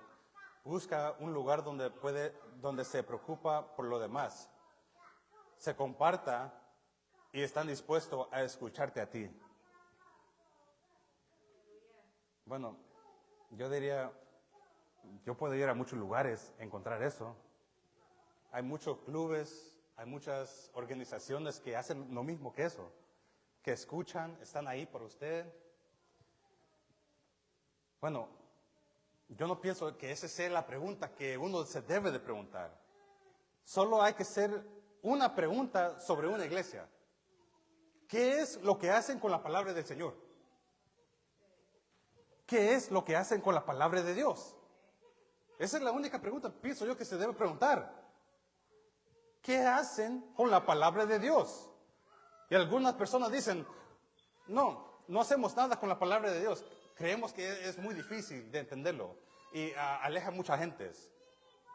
busca un lugar donde se preocupa por lo demás, se comparta y están dispuestos a escucharte a ti. Bueno, yo puedo ir a muchos lugares a encontrar eso. Hay muchos clubes, hay muchas organizaciones que hacen lo mismo que eso, que escuchan, están ahí por usted. Bueno, yo no pienso que esa sea la pregunta que uno se debe de preguntar. Solo hay que hacer una pregunta sobre una iglesia. ¿Qué es lo que hacen con la palabra del Señor? ¿Qué es lo que hacen con la palabra de Dios? Esa es la única pregunta, pienso yo, que se debe preguntar. ¿Qué hacen con la palabra de Dios? Y algunas personas dicen, no hacemos nada con la palabra de Dios. Creemos que es muy difícil de entenderlo y aleja a mucha gente.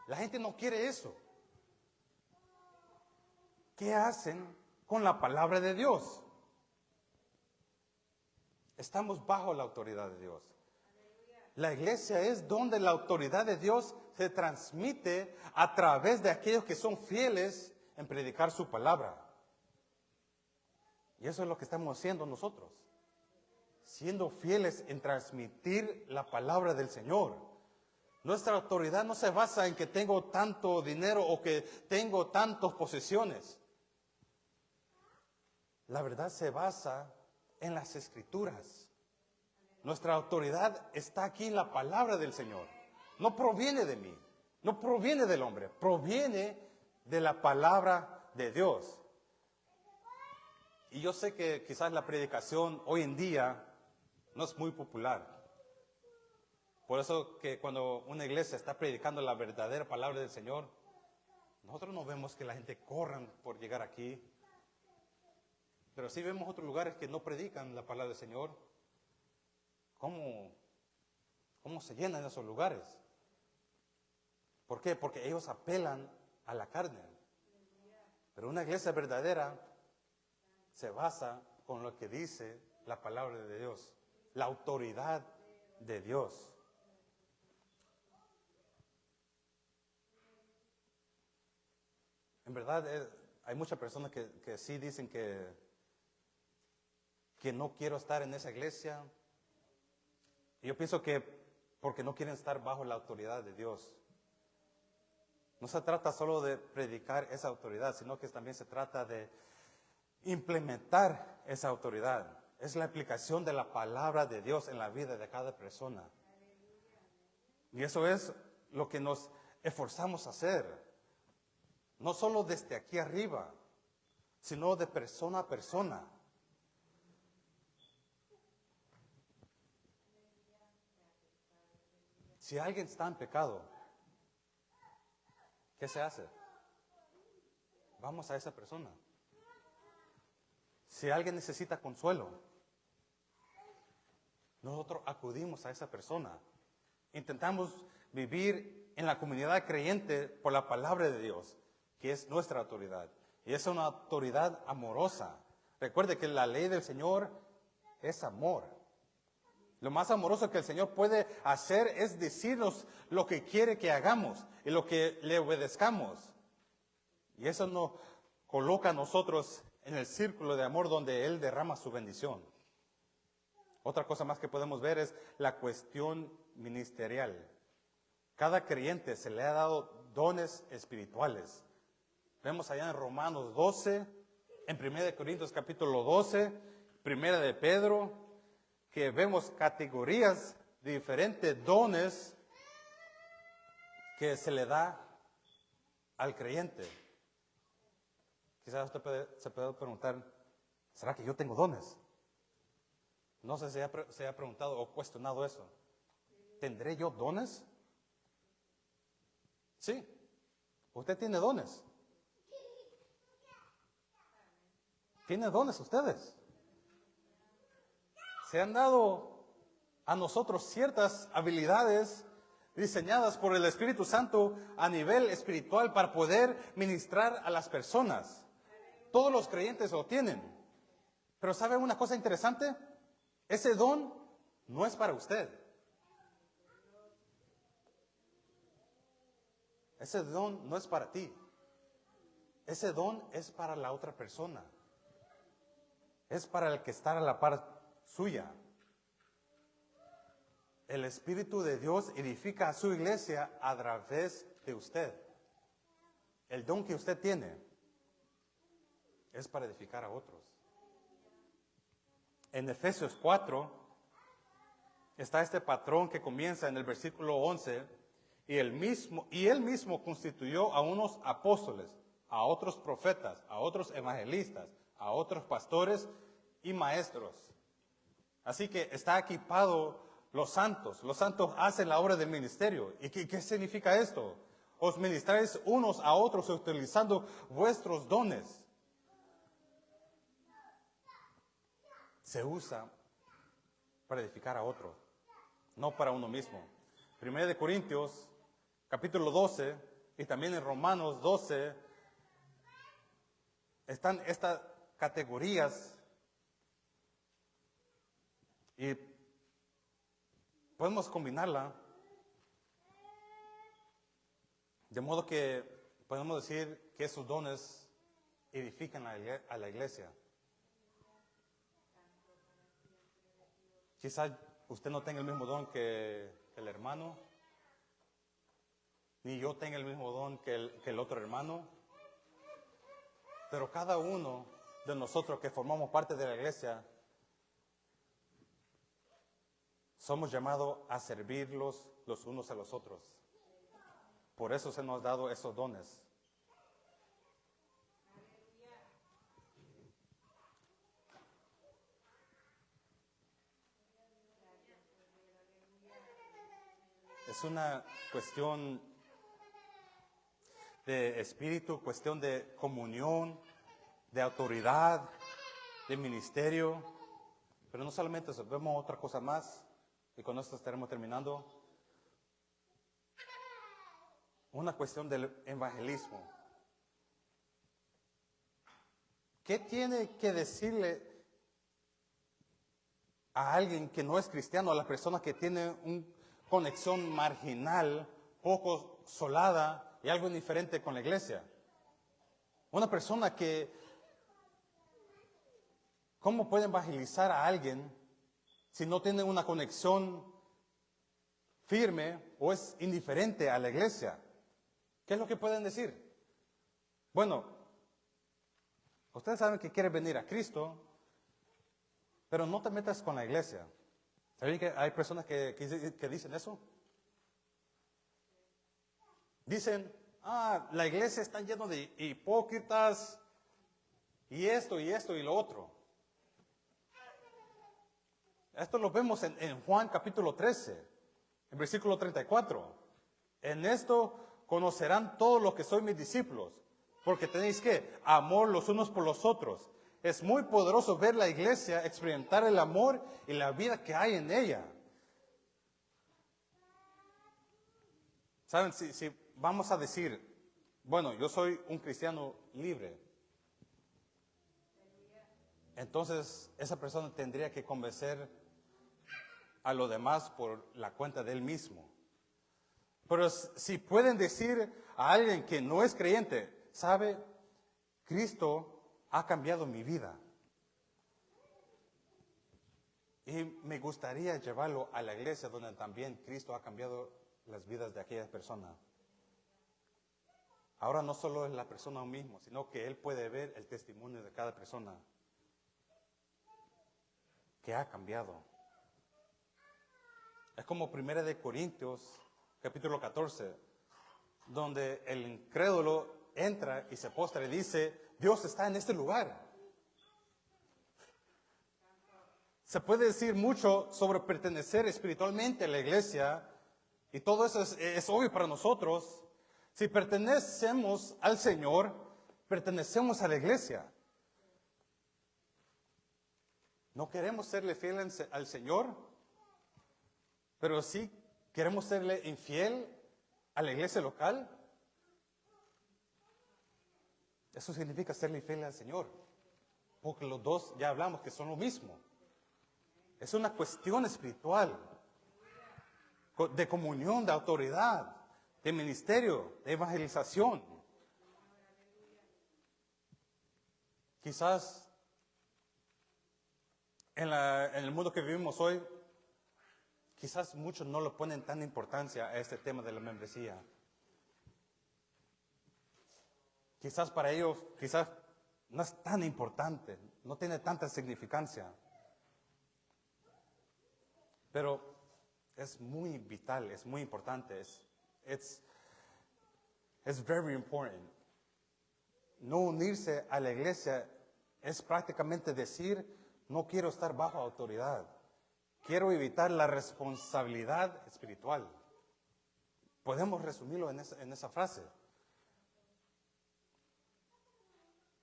La gente no quiere eso. ¿Qué hacen con la palabra de Dios? Estamos bajo la autoridad de Dios. La iglesia es donde la autoridad de Dios se transmite a través de aquellos que son fieles en predicar su palabra. Y eso es lo que estamos haciendo nosotros. Siendo fieles en transmitir la palabra del Señor. Nuestra autoridad no se basa en que tengo tanto dinero o que tengo tantas posesiones. La verdad se basa en las Escrituras. Nuestra autoridad está aquí en la palabra del Señor. No proviene de mí, no proviene del hombre, proviene de la palabra de Dios. Y yo sé que quizás la predicación hoy en día no es muy popular. Por eso que cuando una iglesia está predicando la verdadera palabra del Señor, nosotros no vemos que la gente corran por llegar aquí. Pero sí vemos otros lugares que no predican la palabra del Señor. ¿Cómo se llenan esos lugares? ¿Por qué? Porque ellos apelan a la carne. Pero una iglesia verdadera se basa con lo que dice la palabra de Dios, la autoridad de Dios. En verdad, hay muchas personas que sí dicen que no quiero estar en esa iglesia. Y yo pienso que porque no quieren estar bajo la autoridad de Dios. No se trata solo de predicar esa autoridad, sino que también se trata de implementar esa autoridad. Es la aplicación de la palabra de Dios en la vida de cada persona. Y eso es lo que nos esforzamos a hacer. No solo desde aquí arriba, sino de persona a persona. Si alguien está en pecado, ¿qué se hace? Vamos a esa persona. Si alguien necesita consuelo, nosotros acudimos a esa persona. Intentamos vivir en la comunidad creyente por la palabra de Dios, que es nuestra autoridad. Y es una autoridad amorosa. Recuerde que la ley del Señor es amor. Lo más amoroso que el Señor puede hacer es decirnos lo que quiere que hagamos y lo que le obedezcamos. Y eso nos coloca a nosotros en el círculo de amor donde Él derrama su bendición. Otra cosa más que podemos ver es la cuestión ministerial. Cada creyente se le ha dado dones espirituales. Vemos allá en Romanos 12, en 1 Corintios capítulo 12, 1 de Pedro, que vemos categorías de diferentes dones que se le da al creyente. Quizás usted se puede preguntar, ¿será que yo tengo dones? No sé si se ha preguntado o cuestionado eso. ¿Tendré yo dones? Sí, usted tiene dones. ¿Tiene dones ustedes? Se han dado a nosotros ciertas habilidades diseñadas por el Espíritu Santo a nivel espiritual para poder ministrar a las personas. Todos los creyentes lo tienen. Pero ¿sabe una cosa interesante? Ese don no es para usted. Ese don no es para ti. Ese don es para la otra persona. Es para el que está a la par suya. El Espíritu de Dios edifica a su iglesia a través de usted. El don que usted tiene es para edificar a otros. En Efesios 4 está este patrón que comienza en el versículo 11, y él mismo constituyó a unos apóstoles, a otros profetas, a otros evangelistas, a otros pastores y maestros. Así que está equipado los santos. Los santos hacen la obra del ministerio. ¿Y qué significa esto? Os ministráis unos a otros utilizando vuestros dones. Se usa para edificar a otros, no para uno mismo. 1 Corintios, capítulo 12, y también en Romanos 12, están estas categorías y podemos combinarla de modo que podemos decir que esos dones edifican a la iglesia. Quizás usted no tenga el mismo don que el hermano, ni yo tenga el mismo don que el otro hermano, pero cada uno de nosotros que formamos parte de la iglesia somos llamados a servirlos los unos a los otros. Por eso se nos ha dado esos dones. Es una cuestión de espíritu, cuestión de comunión, de autoridad, de ministerio. Pero no solamente eso, vemos otra cosa más, y con esto estaremos terminando. Una cuestión del evangelismo. ¿Qué tiene que decirle a alguien que no es cristiano, a la persona que tiene una conexión marginal, poco solada y algo indiferente con la iglesia? Una persona que, ¿cómo puede evangelizar a alguien si no tiene una conexión firme o es indiferente a la iglesia? ¿Qué es lo que pueden decir? Bueno, ustedes saben que quieren venir a Cristo, pero no te metas con la iglesia. ¿Saben que hay personas que dicen eso? Dicen, la iglesia está llena de hipócritas y esto y lo otro. Esto lo vemos en Juan capítulo 13, en versículo 34. En esto conocerán todos los que sois mis discípulos, porque tenéis que amor los unos por los otros. Es muy poderoso ver la iglesia experimentar el amor y la vida que hay en ella. ¿Saben? Si vamos a decir, bueno, yo soy un cristiano libre, entonces esa persona tendría que convencer a los demás por la cuenta de él mismo. Pero si pueden decir a alguien que no es creyente, ¿sabe? Cristo ha cambiado mi vida. Y me gustaría llevarlo a la iglesia donde también Cristo ha cambiado las vidas de aquella persona. Ahora no solo es la persona mismo, sino que él puede ver el testimonio de cada persona que ha cambiado. Es como 1 de Corintios, capítulo 14, donde el incrédulo entra y se postra y dice, Dios está en este lugar. Se puede decir mucho sobre pertenecer espiritualmente a la iglesia, y todo eso es obvio para nosotros. Si pertenecemos al Señor, pertenecemos a la iglesia. No queremos serle fieles al Señor, pero sí queremos serle infiel a la iglesia local. Eso significa serle infiel al Señor, porque los dos ya hablamos que son lo mismo. Es una cuestión espiritual, de comunión, de autoridad, de ministerio, de evangelización. Quizás en el mundo que vivimos hoy, quizás muchos no le ponen tanta importancia a este tema de la membresía. Quizás para ellos, quizás no es tan importante, no tiene tanta significancia. Pero es muy vital, es muy importante, it's very important. No unirse a la iglesia es prácticamente decir, no quiero estar bajo autoridad. Quiero evitar la responsabilidad espiritual. Podemos resumirlo en esa frase.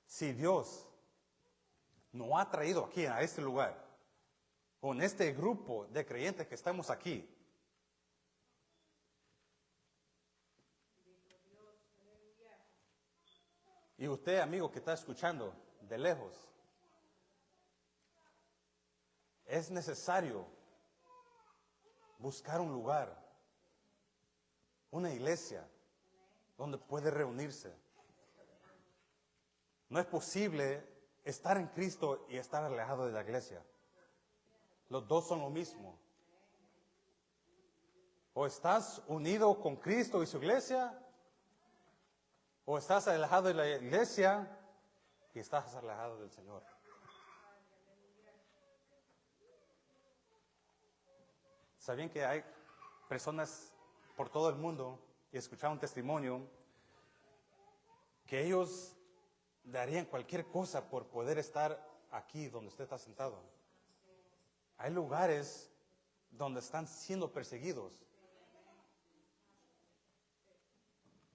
Si Dios nos ha traído aquí, a este lugar, con este grupo de creyentes que estamos aquí, y usted, amigo, que está escuchando de lejos, es necesario buscar un lugar, una iglesia, donde puede reunirse. No es posible estar en Cristo y estar alejado de la iglesia. Los dos son lo mismo. O estás unido con Cristo y su iglesia, o estás alejado de la iglesia y estás alejado del Señor. ¿Sabían que hay personas por todo el mundo, y escucharon un testimonio, que ellos darían cualquier cosa por poder estar aquí donde usted está sentado? Hay lugares donde están siendo perseguidos.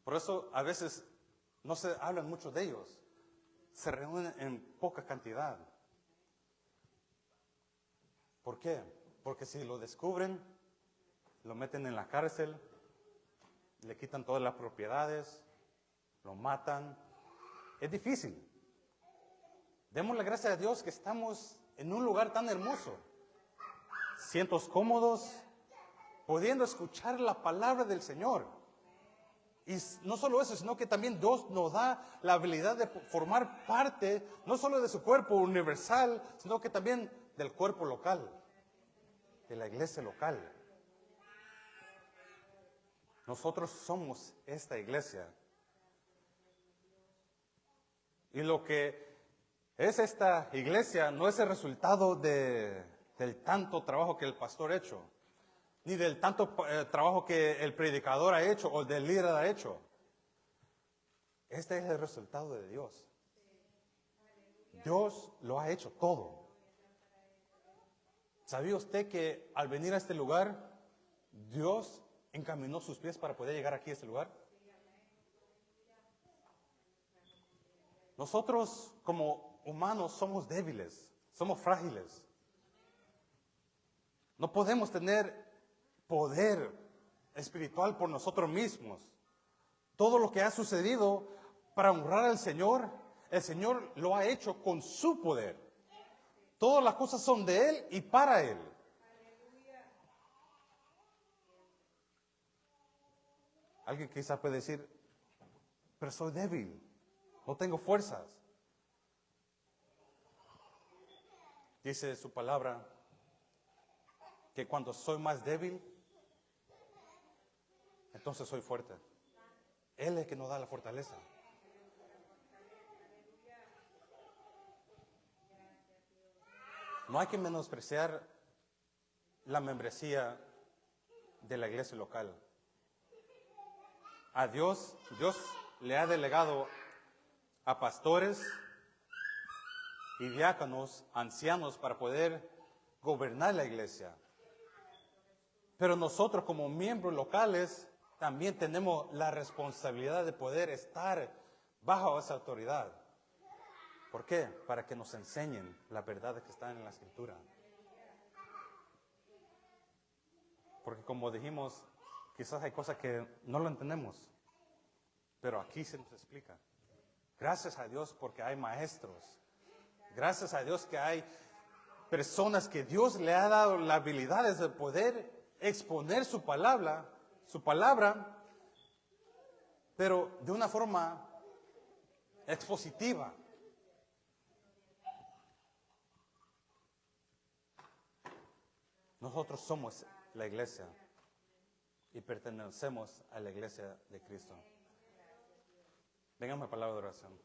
Por eso a veces no se hablan mucho de ellos. Se reúnen en poca cantidad. ¿Por qué? Porque si lo descubren, lo meten en la cárcel, le quitan todas las propiedades, lo matan. Es difícil. Demos la gracia a Dios que estamos en un lugar tan hermoso, sientos cómodos, pudiendo escuchar la palabra del Señor. Y no solo eso, sino que también Dios nos da la habilidad de formar parte, no solo de su cuerpo universal, sino que también del cuerpo local, de la iglesia local. Nosotros somos esta iglesia. Y lo que es esta iglesia no es el resultado del tanto trabajo que el pastor ha hecho, ni del tanto trabajo que el predicador ha hecho o del líder ha hecho. Este es el resultado de Dios. Dios lo ha hecho todo. ¿Sabía usted que al venir a este lugar, Dios encaminó sus pies para poder llegar aquí a este lugar? Nosotros como humanos somos débiles, somos frágiles. No podemos tener poder espiritual por nosotros mismos. Todo lo que ha sucedido para honrar al Señor, el Señor lo ha hecho con su poder. Todas las cosas son de Él y para Él. Alguien quizás puede decir, pero soy débil, no tengo fuerzas. Dice su palabra que cuando soy más débil, entonces soy fuerte. Él es el que nos da la fortaleza. No hay que menospreciar la membresía de la iglesia local. A Dios le ha delegado a pastores y diáconos, ancianos, para poder gobernar la iglesia. Pero nosotros como miembros locales también tenemos la responsabilidad de poder estar bajo esa autoridad. ¿Por qué? Para que nos enseñen las verdades que están en la Escritura. Porque como dijimos, quizás hay cosas que no lo entendemos, pero aquí se nos explica. Gracias a Dios porque hay maestros. Gracias a Dios que hay personas que Dios le ha dado las habilidades de poder exponer su palabra, pero de una forma expositiva. Nosotros somos la iglesia y pertenecemos a la iglesia de Cristo. Vengamos a palabra de oración.